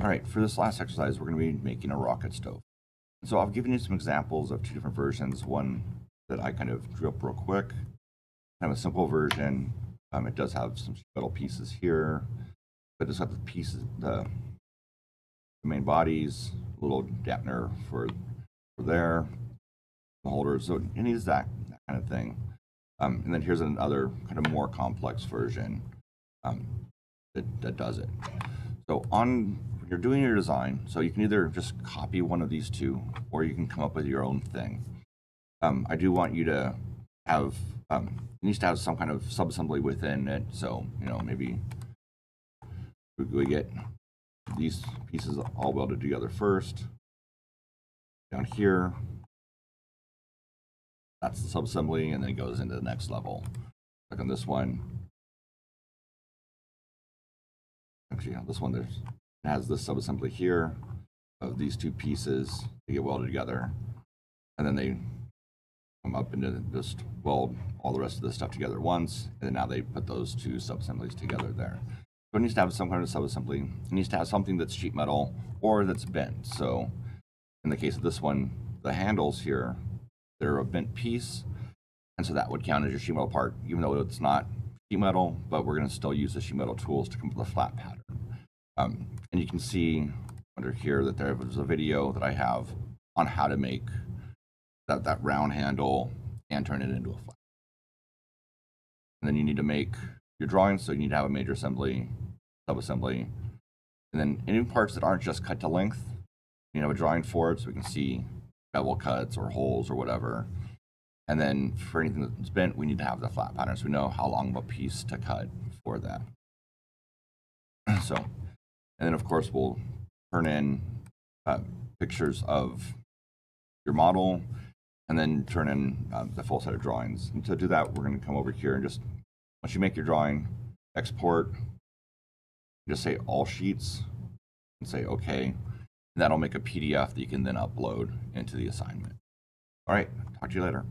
All right, for this last exercise, we're going to be making a rocket stove. So I've given you some examples of two different versions. One that I kind of drew up real quick, kind of a simple version. It does have some metal pieces here, but it's got the pieces, the main bodies, a little dampener for there, the holders. So it needs that kind of thing. And then here's another kind of more complex version um, that does it. So when you're doing your design, so you can either just copy one of these two, or you can come up with your own thing. I do want you to have, it needs to have some kind of subassembly within it. So, maybe we get these pieces all welded together first. Down here, that's the subassembly, and then it goes into the next level. Like on this one, actually, on this one, it has this subassembly here of these two pieces. They get welded together, and then they come up and just weld all the rest of this stuff together once, and then now they put those two subassemblies together there. So it needs to have some kind of subassembly. It needs to have something that's sheet metal or that's bent. So in the case of this one, the handles here, they're a bent piece, and so that would count as your sheet metal part, even though it's not sheet metal, but we're going to still use the sheet metal tools to come up with a flat pattern. And you can see under here that there was a video that I have on how to make that round handle and turn it into a flat. And then you need to make your drawings, so you need to have a major assembly, subassembly, and then any parts that aren't just cut to length, you have a drawing for it so we can see bevel cuts or holes or whatever. And then for anything that's bent, we need to have the flat pattern so we know how long of a piece to cut for that. So, and then of course we'll turn in pictures of your model, and then turn in the full set of drawings. And to do that, we're going to come over here and just, once you make your drawing, export, just say all sheets, and say OK. And that'll make a PDF that you can then upload into the assignment. All right, talk to you later.